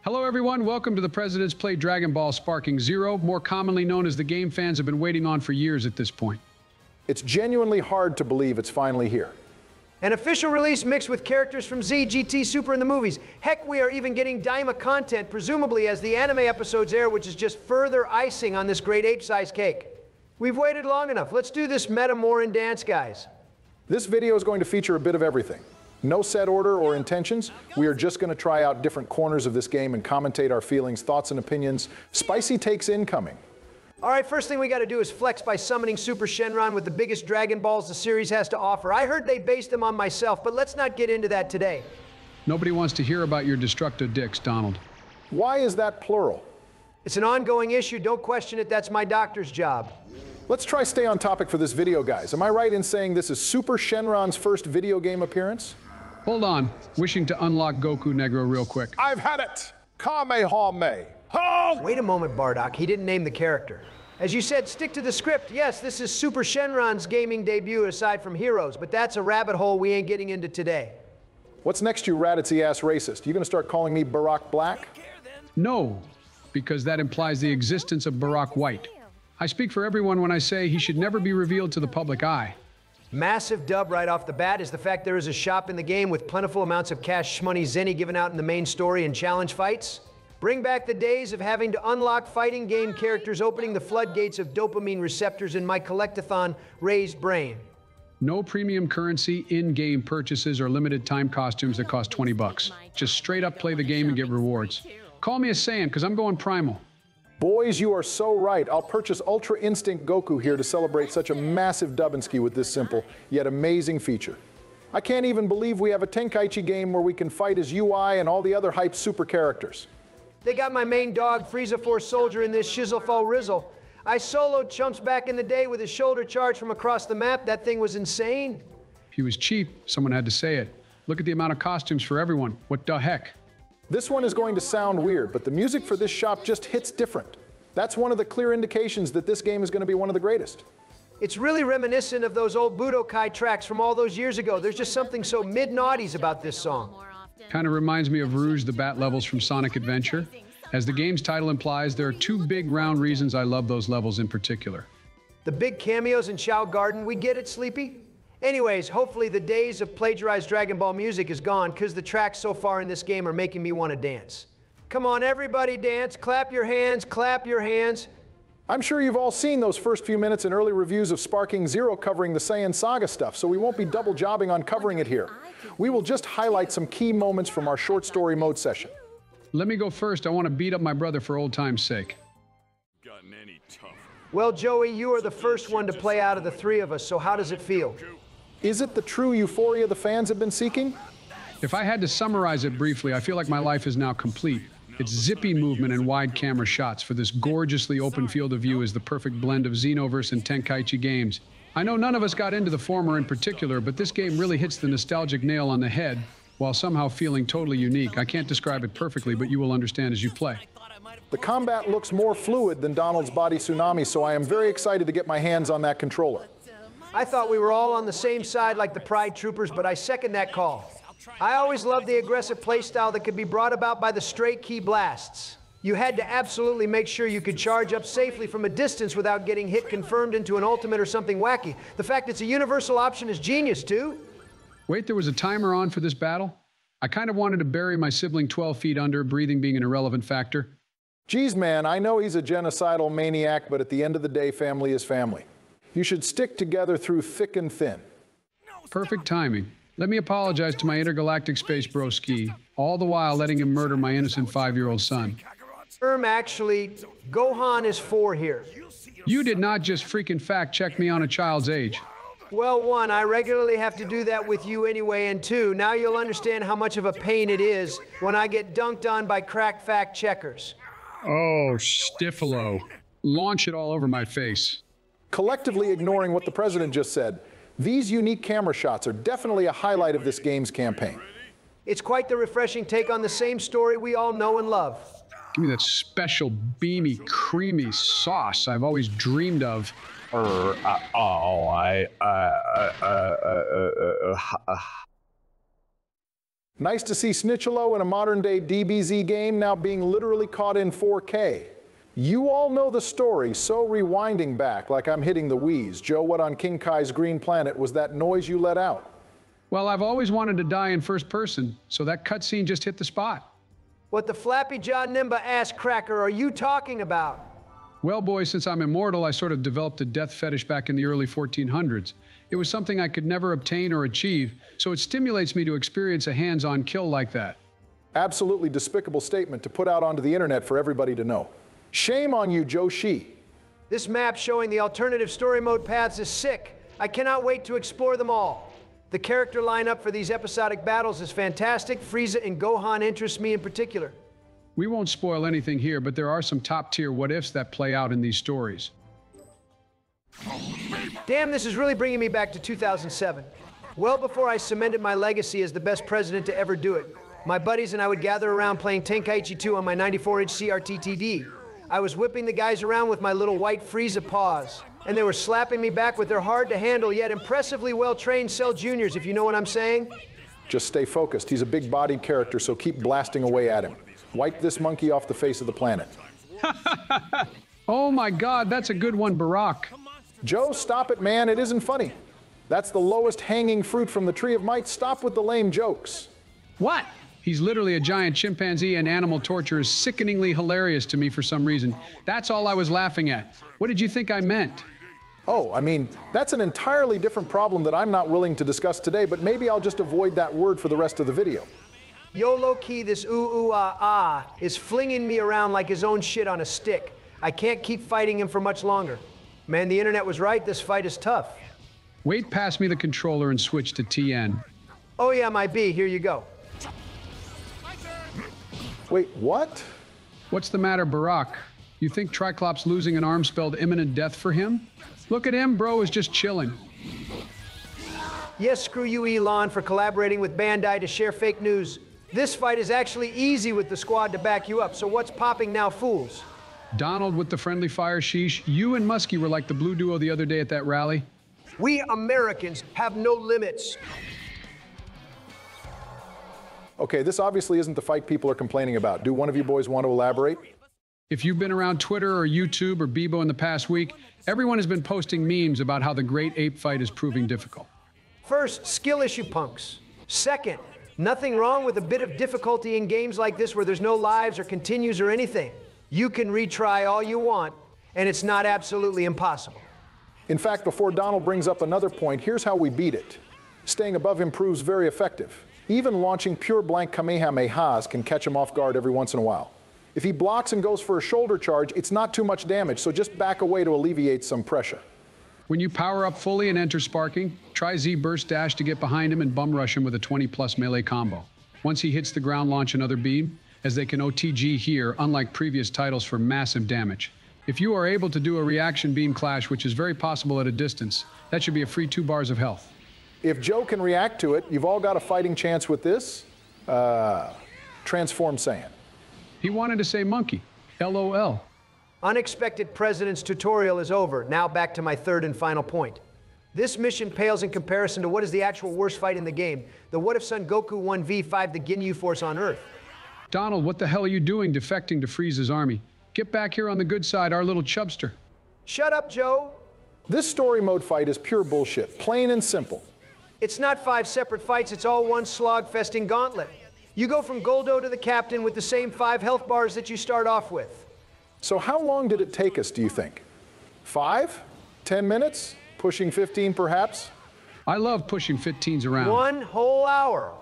Hello everyone, welcome to the President's Play Dragon Ball Sparking Zero, more commonly known as the game fans have been waiting on for years at this point. It's genuinely hard to believe it's finally here. An official release mixed with characters from Z, GT, Super, and the movies. Heck, we are even getting Daima content, presumably as the anime episodes air, which is just further icing on this great H-size cake. We've waited long enough. Let's do this Metamoran dance, guys. This video is going to feature a bit of everything. No set order or intentions. We are just going to try out different corners of this game and commentate our feelings, thoughts, and opinions. Spicy takes incoming. All right, first thing we got to do is flex by summoning Super Shenron with the biggest Dragon Balls the series has to offer. I heard they based them on myself, but let's not get into that today. Nobody wants to hear about your destructive dicks, Donald. Why is that plural? It's an ongoing issue. Don't question it. That's my doctor's job. Let's try stay on topic for this video, guys. Am I right in saying this is Super Shenron's first video game appearance? Hold on. Wishing to unlock Goku Negro real quick. I've had it! Kamehame! Oh! Wait a moment, Bardock. He didn't name the character. As you said, stick to the script. Yes, this is Super Shenron's gaming debut aside from Heroes, but that's a rabbit hole we ain't getting into today. What's next, you Raditzy-ass racist? You gonna start calling me Barack Black? No, because that implies the existence of Barack White. I speak for everyone when I say he should never be revealed to the public eye. Massive dub right off the bat is the fact there is a shop in the game with plentiful amounts of cash shmoney zenny given out in the main story and challenge fights. Bring back the days of having to unlock fighting game characters, opening the floodgates of dopamine receptors in my collectathon raised brain. No premium currency, in-game purchases, or limited time costumes that cost 20 bucks. Just straight up play the game and get rewards. Call me a Saiyan, because I'm going primal. Boys, you are so right. I'll purchase Ultra Instinct Goku here to celebrate such a massive Dubinsky with this simple, yet amazing feature. I can't even believe we have a Tenkaichi game where we can fight as UI and all the other hyped super characters. They got my main dog, Frieza Force Soldier, in this shizzle fo rizzle. I soloed chumps back in the day with his shoulder charge from across the map. That thing was insane. He was cheap. Someone had to say it. Look at the amount of costumes for everyone. What the heck? This one is going to sound weird, but the music for this shop just hits different. That's one of the clear indications that this game is going to be one of the greatest. It's really reminiscent of those old Budokai tracks from all those years ago. There's just something so mid-noughties about this song. Kind of reminds me of Rouge the Bat levels from Sonic Adventure. As the game's title implies, there are two big round reasons I love those levels in particular. The big cameos in Chao Garden, we get it, Sleepy? Anyways, hopefully the days of plagiarized Dragon Ball music is gone, because the tracks so far in this game are making me want to dance. Come on, everybody dance. Clap your hands, clap your hands. I'm sure you've all seen those first few minutes in early reviews of Sparking Zero covering the Saiyan Saga stuff, so we won't be double jobbing on covering it here. We will just highlight some key moments from our short story mode session. Let me go first. I want to beat up my brother for old time's sake. Gotten any tougher? Well, Joey, you are the first one to play out of the three of us, so how does it feel? Is it the true euphoria the fans have been seeking? If I had to summarize it briefly, I feel like my life is now complete. Its zippy movement and wide camera shots for this gorgeously open field of view is the perfect blend of Xenoverse and Tenkaichi games. I know none of us got into the former in particular, but this game really hits the nostalgic nail on the head while somehow feeling totally unique. I can't describe it perfectly, but you will understand as you play. The combat looks more fluid than Donald's Body Tsunami, so I am very excited to get my hands on that controller. I thought we were all on the same side like the Pride Troopers, but I second that call. I always loved the aggressive playstyle that could be brought about by the straight key blasts. You had to absolutely make sure you could charge up safely from a distance without getting hit confirmed into an ultimate or something wacky. The fact it's a universal option is genius, too. Wait, there was a timer on for this battle? I kind of wanted to bury my sibling 12 feet under, breathing being an irrelevant factor. Geez, man, I know he's a genocidal maniac, but at the end of the day, family is family. You should stick together through thick and thin. Perfect timing. Let me apologize to my intergalactic space broski, all the while letting him murder my innocent 5-year-old son. Actually, Gohan is 4 here. You did not just freaking fact check me on a child's age. Well, 1, I regularly have to do that with you anyway, and 2, now you'll understand how much of a pain it is when I get dunked on by crack fact checkers. Oh, Stifalo. Launch it all over my face. Collectively ignoring what the president just said, these unique camera shots are definitely a highlight of this game's campaign. It's quite the refreshing take on the same story we all know and love. Give me that special, beamy, creamy sauce I've always dreamed of. Nice to see Snitchelo in a modern-day DBZ game now being literally caught in 4K. You all know the story, so rewinding back like I'm hitting the wheeze. Joe, what on King Kai's Green Planet was that noise you let out? Well, I've always wanted to die in first person, so that cutscene just hit the spot. What the flappy jaw Nimba ass cracker are you talking about? Well, boys, since I'm immortal, I sort of developed a death fetish back in the early 1400s. It was something I could never obtain or achieve, so it stimulates me to experience a hands-on kill like that. Absolutely despicable statement to put out onto the internet for everybody to know. Shame on you, Joe Shi. This map showing the alternative story mode paths is sick. I cannot wait to explore them all. The character lineup for these episodic battles is fantastic. Frieza and Gohan interest me in particular. We won't spoil anything here, but there are some top-tier what-ifs that play out in these stories. Damn, this is really bringing me back to 2007. Well before I cemented my legacy as the best president to ever do it. My buddies and I would gather around playing Tenkaichi 2 on my 94-inch CRT TD. I was whipping the guys around with my little white Frieza paws, and they were slapping me back with their hard-to-handle yet impressively well-trained Cell Juniors, if you know what I'm saying. Just stay focused. He's a big-bodied character, so keep blasting away at him. Wipe this monkey off the face of the planet. Oh my God, that's a good one, Barack. Joe, stop it, man. It isn't funny. That's the lowest hanging fruit from the tree of might. Stop with the lame jokes. What? He's literally a giant chimpanzee, and animal torture is sickeningly hilarious to me for some reason. That's all I was laughing at. What did you think I meant? Oh, I mean, that's an entirely different problem that I'm not willing to discuss today, but maybe I'll just avoid that word for the rest of the video. Yo, low-key, this ooh-ooh-ah-ah is flinging me around like his own shit on a stick. I can't keep fighting him for much longer. Man, the internet was right. This fight is tough. Wait, pass me the controller and switch to TN. Oh yeah, my B, here you go. Wait, what? What's the matter, Barack? You think Triclops losing an arm spelled imminent death for him? Look at him, bro is just chilling. Yes, screw you, Elon, for collaborating with Bandai to share fake news. This fight is actually easy with the squad to back you up, so what's popping now, fools? Donald with the friendly fire, sheesh. You and Muskie were like the blue duo the other day at that rally. We Americans have no limits. Okay, this obviously isn't the fight people are complaining about. Do one of you boys want to elaborate? If you've been around Twitter or YouTube or Bebo in the past week, everyone has been posting memes about how the Great Ape fight is proving difficult. First, skill issue, punks. Second, nothing wrong with a bit of difficulty in games like this where there's no lives or continues or anything. You can retry all you want, and it's not absolutely impossible. In fact, before Donald brings up another point, here's how we beat it. Staying above him proves very effective. Even launching pure blank Kamehamehas can catch him off guard every once in a while. If he blocks and goes for a shoulder charge, it's not too much damage, so just back away to alleviate some pressure. When you power up fully and enter sparking, try Z burst dash to get behind him and bum rush him with a 20+ melee combo. Once he hits the ground, launch another beam, as they can OTG here, unlike previous titles, for massive damage. If you are able to do a reaction beam clash, which is very possible at a distance, that should be a free 2 bars of health. If Joe can react to it, you've all got a fighting chance with this. Transform Saiyan. He wanted to say monkey. LOL. Unexpected President's tutorial is over. Now back to my third and final point. This mission pales in comparison to what is the actual worst fight in the game. The What If Son Goku 1v5 the Ginyu Force on Earth. Donald, what the hell are you doing defecting to Frieza's army? Get back here on the good side, our little chubster. Shut up, Joe. This story mode fight is pure bullshit, plain and simple. It's not 5 separate fights, it's all one slog-festing gauntlet. You go from Goldo to the captain with the same 5 health bars that you start off with. So how long did it take us, do you think? 5? 10 minutes? Pushing 15, perhaps? I love pushing 15s around. 1 whole hour.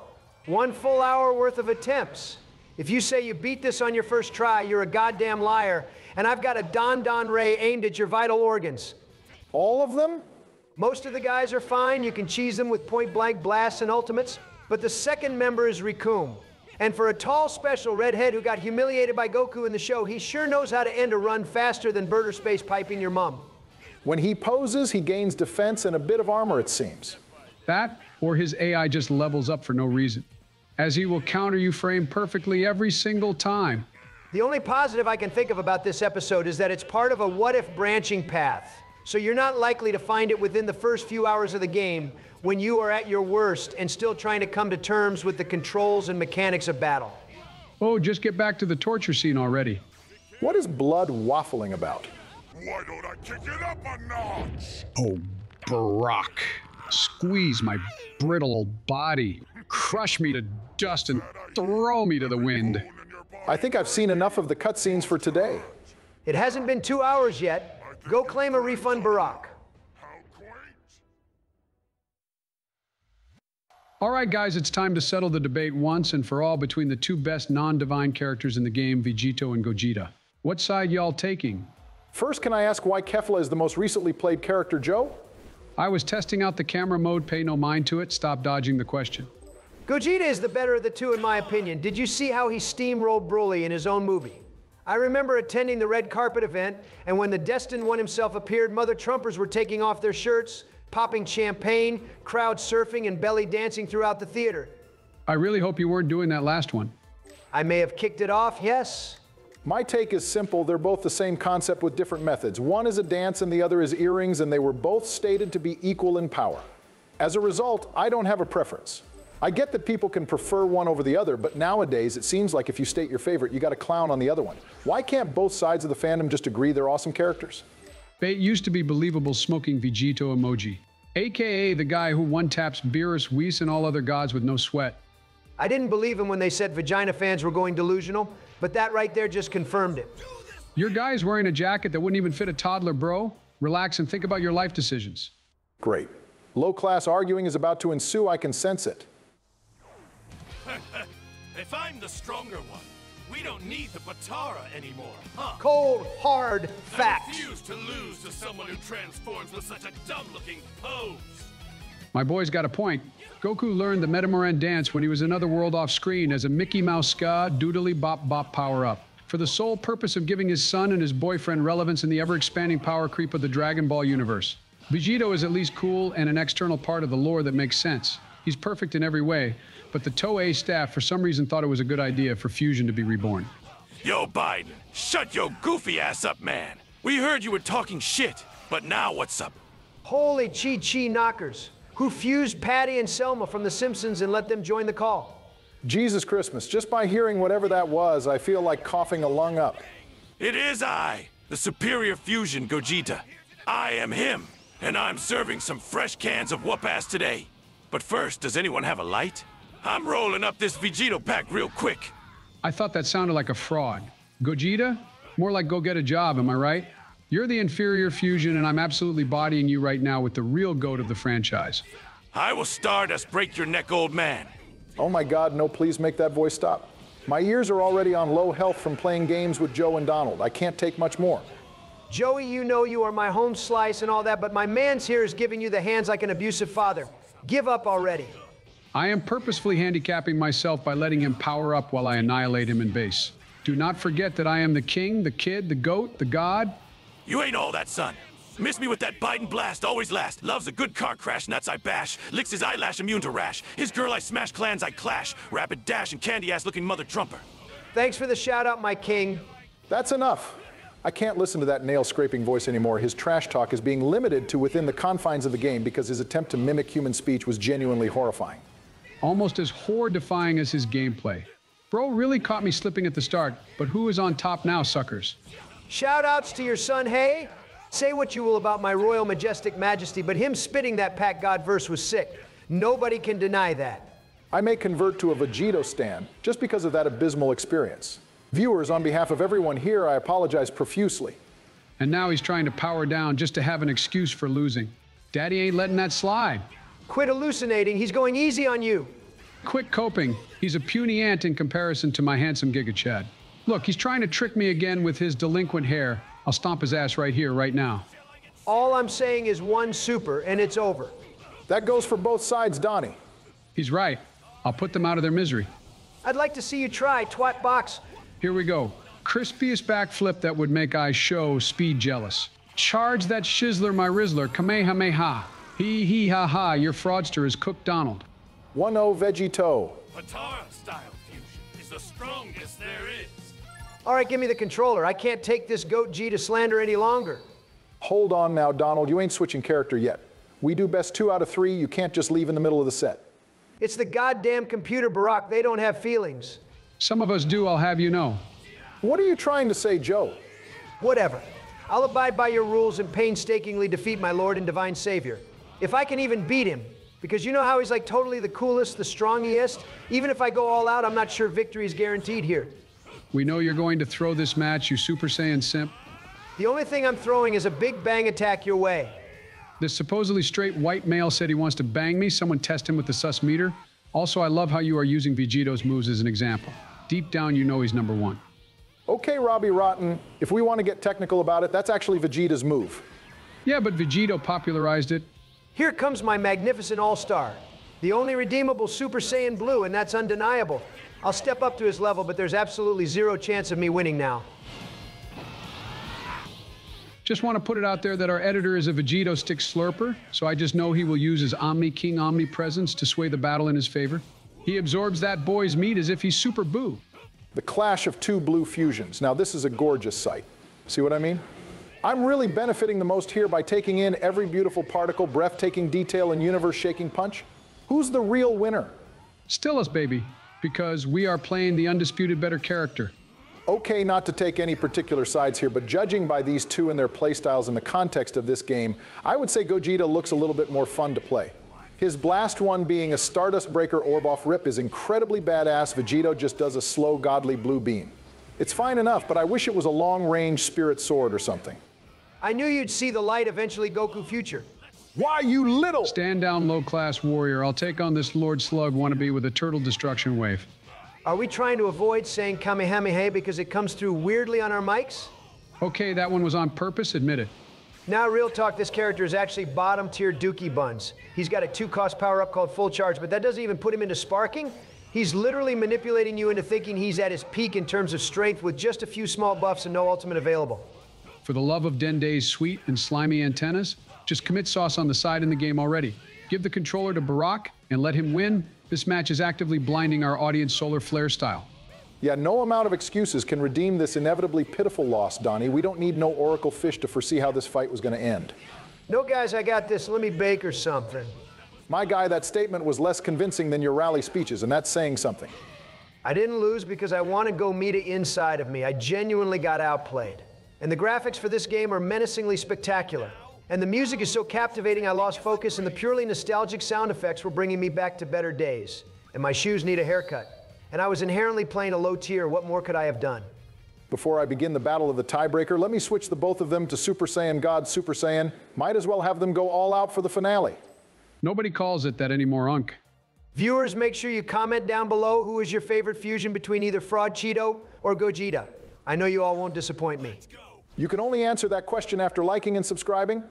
1 full hour worth of attempts. If you say you beat this on your first try, you're a goddamn liar, and I've got a Don Ray aimed at your vital organs. All of them? Most of the guys are fine. You can cheese them with point-blank blasts and ultimates. But the second member is Rikum. And for a tall, special redhead who got humiliated by Goku in the show, he sure knows how to end a run faster than birder space piping your mum. When he poses, he gains defense and a bit of armor, it seems. That, or his AI just levels up for no reason, as he will counter you frame perfectly every single time. The only positive I can think of about this episode is that it's part of a what-if branching path. So you're not likely to find it within the first few hours of the game when you are at your worst and still trying to come to terms with the controls and mechanics of battle. Oh, just get back to the torture scene already. What is Blood waffling about? Why don't I kick it up a notch? Oh, Barack. Squeeze my brittle old body, crush me to dust, and throw me to the wind. I think I've seen enough of the cutscenes for today. It hasn't been 2 hours yet. Go claim a refund, Barack. How quaint. All right, guys, it's time to settle the debate once and for all between the two best non-divine characters in the game, Vegito and Gogeta. What side y'all taking? First, can I ask why Kefla is the most recently played character, Joe? I was testing out the camera mode, pay no mind to it, stop dodging the question. Gogeta is the better of the two, in my opinion. Did you see how he steamrolled Broly in his own movie? I remember attending the red carpet event, and when the Destined One himself appeared, Mother Trumpers were taking off their shirts, popping champagne, crowd surfing, and belly dancing throughout the theater. I really hope you weren't doing that last one. I may have kicked it off, yes. My take is simple. They're both the same concept with different methods. One is a dance and the other is earrings, and they were both stated to be equal in power. As a result, I don't have a preference. I get that people can prefer one over the other, but nowadays it seems like if you state your favorite, you got to clown on the other one. Why can't both sides of the fandom just agree they're awesome characters? Bait used to be believable smoking Vegito emoji, aka the guy who one-taps Beerus, Whis, and all other gods with no sweat. I didn't believe him when they said vagina fans were going delusional, but that right there just confirmed it. Your guy's wearing a jacket that wouldn't even fit a toddler, bro. Relax and think about your life decisions. Great. Low-class arguing is about to ensue. I can sense it. If I'm the stronger one, we don't need the Patara anymore, huh? Cold, hard I fact. refuse to lose to someone who transforms with such a dumb-looking pose. My boy's got a point. Goku learned the Metamoran dance when he was another world off screen as a Mickey Mouse ska doodly bop bop power-up, for the sole purpose of giving his son and his boyfriend relevance in the ever-expanding power creep of the Dragon Ball universe. Vegito is at least cool and an external part of the lore that makes sense. He's perfect in every way, but the Toei staff for some reason thought it was a good idea for Fusion to be reborn. Yo, Biden, shut your goofy ass up, man. We heard you were talking shit, but now what's up? Holy chi-chi knockers. Who fused Patty and Selma from The Simpsons and let them join the call? Jesus Christmas, just by hearing whatever that was, I feel like coughing a lung up. It is I, the superior fusion Gogeta. I am him, and I'm serving some fresh cans of whoop-ass today. But first, does anyone have a light? I'm rolling up this Vegito pack real quick. I thought that sounded like a fraud. Gogeta? More like go get a job, am I right? You're the inferior Fusion, and I'm absolutely bodying you right now with the real GOAT of the franchise. I will stardust break your neck, old man. Oh my God, no, please make that voice stop. My ears are already on low health from playing games with Joe and Donald. I can't take much more. Joey, you know you are my home slice and all that, but my man's here is giving you the hands like an abusive father. Give up already. I am purposefully handicapping myself by letting him power up while I annihilate him in base. Do not forget that I am the king, the kid, the GOAT, the god. You ain't all that, son. Miss me with that Biden blast, always last. Loves a good car crash, nuts I bash. Licks his eyelash, immune to rash. His girl I smash, clans I clash. Rapid dash and candy-ass looking mother trumper. Thanks for the shout-out, my king. That's enough. I can't listen to that nail-scraping voice anymore. His trash talk is being limited to within the confines of the game because his attempt to mimic human speech was genuinely horrifying. Almost as horror-defying as his gameplay. Bro really caught me slipping at the start, but who is on top now, suckers? Shout-outs to your son, hey? Say what you will about my royal majestic majesty, but him spitting that Pack God verse was sick. Nobody can deny that. I may convert to a Vegito stan just because of that abysmal experience. Viewers, on behalf of everyone here, I apologize profusely. And now he's trying to power down just to have an excuse for losing. Daddy ain't letting that slide. Quit hallucinating. He's going easy on you. Quit coping. He's a puny ant in comparison to my handsome Giga Chad. Look, he's trying to trick me again with his delinquent hair. I'll stomp his ass right here, right now. All I'm saying is one super, and it's over. That goes for both sides, Donnie. He's right. I'll put them out of their misery. I'd like to see you try, twat box. Here we go. Crispiest backflip that would make I show speed jealous. Charge that shizzler, my rizzler, kamehameha. Hee ha ha, your fraudster is Cook Donald. 1-0 Vegito. Patara-style fusion is the strongest there is. All right, give me the controller. I can't take this Goat G to slander any longer. Hold on now, Donald, you ain't switching character yet. We do best 2 out of 3, you can't just leave in the middle of the set. It's the goddamn computer, Barack. They don't have feelings. Some of us do, I'll have you know. What are you trying to say, Joe? Whatever. I'll abide by your rules and painstakingly defeat my Lord and Divine Savior. If I can even beat him, because you know how he's like totally the coolest, the strongest? Even if I go all out, I'm not sure victory is guaranteed here. We know you're going to throw this match, you Super Saiyan simp. The only thing I'm throwing is a big bang attack your way. This supposedly straight white male said he wants to bang me. Someone test him with the sus meter. Also, I love how you are using Vegito's moves as an example. Deep down, you know he's number 1. Okay, Robbie Rotten, if we want to get technical about it, that's actually Vegeta's move. Yeah, but Vegito popularized it. Here comes my magnificent all-star. The only redeemable Super Saiyan Blue, and that's undeniable. I'll step up to his level, but there's absolutely 0 chance of me winning now. Just want to put it out there that our editor is a Vegito stick slurper, so I just know he will use his Omni King omnipresence to sway the battle in his favor. He absorbs that boy's meat as if he's Super Boo. The clash of 2 blue fusions. Now, this is a gorgeous sight. See what I mean? I'm really benefiting the most here by taking in every beautiful particle, breathtaking detail, and universe-shaking punch. Who's the real winner? Still us, baby, because we are playing the undisputed better character. Okay, not to take any particular sides here, but judging by these 2 and their playstyles in the context of this game, I would say Gogeta looks a little bit more fun to play. His Blast 1 being a Stardust Breaker Orb-Off Rip is incredibly badass. Vegito just does a slow, godly blue beam. It's fine enough, but I wish it was a long-range Spirit Sword or something. I knew you'd see the light eventually, Goku Future. Why, you little... Stand down, low-class warrior. I'll take on this Lord Slug wannabe with a turtle destruction wave. Are we trying to avoid saying Kamehameha because it comes through weirdly on our mics? Okay, that one was on purpose, admit it. Now, real talk, this character is actually bottom-tier Dookie Buns. He's got a 2-cost power-up called Full Charge, but that doesn't even put him into sparking. He's literally manipulating you into thinking he's at his peak in terms of strength with just a few small buffs and no ultimate available. For the love of Dende's sweet and slimy antennas, just commit sauce on the side in the game already. Give the controller to Barack and let him win. This match is actively blinding our audience solar flare style. Yeah, no amount of excuses can redeem this inevitably pitiful loss, Donnie. We don't need no oracle fish to foresee how this fight was going to end. No, guys, I got this. Let me bake or something. My guy, that statement was less convincing than your rally speeches, and that's saying something. I didn't lose because I want to go meet it inside of me. I genuinely got outplayed. And the graphics for this game are menacingly spectacular. And the music is so captivating I lost focus, and the purely nostalgic sound effects were bringing me back to better days. And my shoes need a haircut. And I was inherently playing a low tier. What more could I have done? Before I begin the battle of the tiebreaker, let me switch the both of them to Super Saiyan God Super Saiyan. Might as well have them go all out for the finale. Nobody calls it that anymore, Unc. Viewers, make sure you comment down below who is your favorite fusion between either Fraud Cheeto or Gogeta. I know you all won't disappoint me. You can only answer that question after liking and subscribing.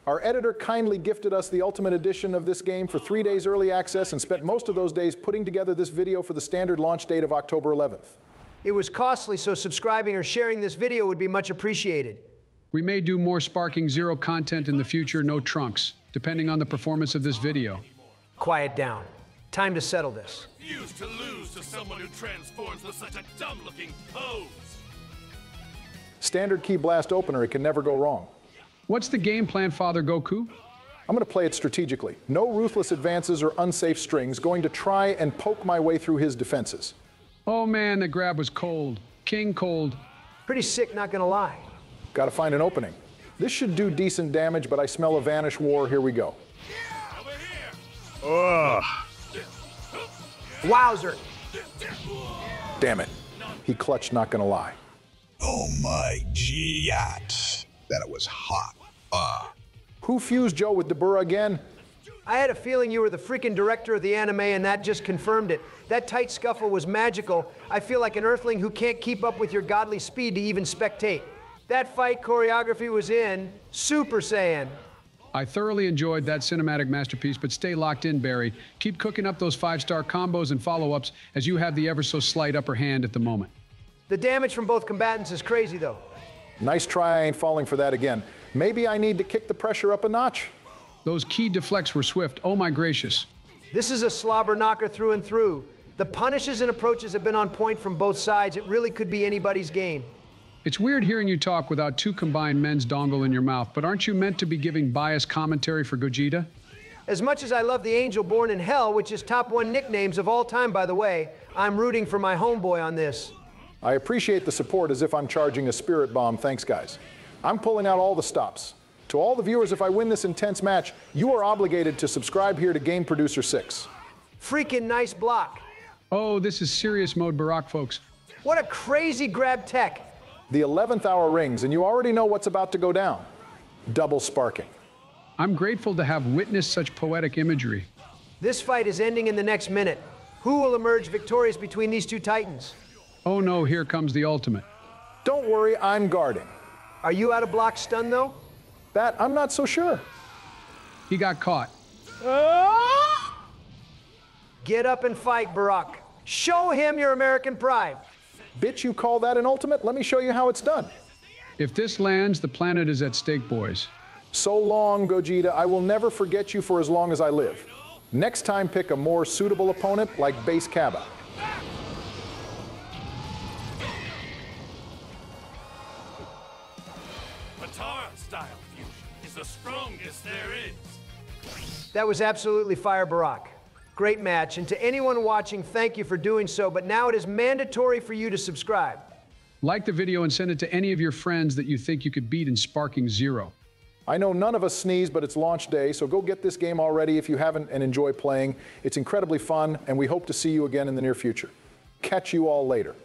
Our editor kindly gifted us the Ultimate Edition of this game for 3 days early access and spent most of those days putting together this video for the standard launch date of October 11th. It was costly, so subscribing or sharing this video would be much appreciated. We may do more Sparking Zero content in the future, no trunks, depending on the performance of this video. Quiet down. Time to settle this. Used to lose to someone who transforms with such a dumb-looking pose. Standard key blast opener, it can never go wrong. What's the game plan, Father Goku? I'm going to play it strategically. No ruthless advances or unsafe strings, going to try and poke my way through his defenses. Oh man, the grab was cold. King cold. Pretty sick, not gonna lie. Got to find an opening. This should do decent damage, but I smell a Vanish War. Here we go. Ugh. Wowzer. Damn it. He clutched, not going to lie. Oh my god. That was hot. Who fused Joe with Dabura again? I had a feeling you were the freaking director of the anime, and that just confirmed it. That tight scuffle was magical. I feel like an earthling who can't keep up with your godly speed to even spectate. That fight choreography was in Super Saiyan. I thoroughly enjoyed that cinematic masterpiece, but stay locked in, Barry. Keep cooking up those 5-star combos and follow-ups as you have the ever so slight upper hand at the moment. The damage from both combatants is crazy, though. Nice try, I ain't falling for that again. Maybe I need to kick the pressure up a notch. Those key deflects were swift. Oh my gracious. This is a slobber knocker through and through. The punishes and approaches have been on point from both sides. It really could be anybody's game. It's weird hearing you talk without two combined men's dongle in your mouth, but aren't you meant to be giving biased commentary for Gogeta? As much as I love the Angel Born in Hell, which is top 1 nicknames of all time, by the way, I'm rooting for my homeboy on this. I appreciate the support as if I'm charging a spirit bomb. Thanks, guys. I'm pulling out all the stops. To all the viewers, if I win this intense match, you are obligated to subscribe here to Game Producer 6. Freaking nice block. Oh, this is serious mode Barack, folks. What a crazy grab tech. The 11th hour rings, and you already know what's about to go down. Double sparking. I'm grateful to have witnessed such poetic imagery. This fight is ending in the next minute. Who will emerge victorious between these two titans? Oh no, here comes the ultimate. Don't worry, I'm guarding. Are you out of block stun, though? That, I'm not so sure. He got caught. Get up and fight, Barack. Show him your American pride. Bitch, you call that an ultimate? Let me show you how it's done. If this lands, the planet is at stake, boys. So long, Gogeta. I will never forget you for as long as I live. Next time, pick a more suitable opponent like Base Kaba. Style fusion is the strongest there is. That was absolutely fire, Barack. Great match, and to anyone watching, thank you for doing so, but now it is mandatory for you to subscribe. Like the video and send it to any of your friends that you think you could beat in Sparking Zero. I know none of us sneeze, but it's launch day, so go get this game already if you haven't and enjoy playing. It's incredibly fun, and we hope to see you again in the near future. Catch you all later.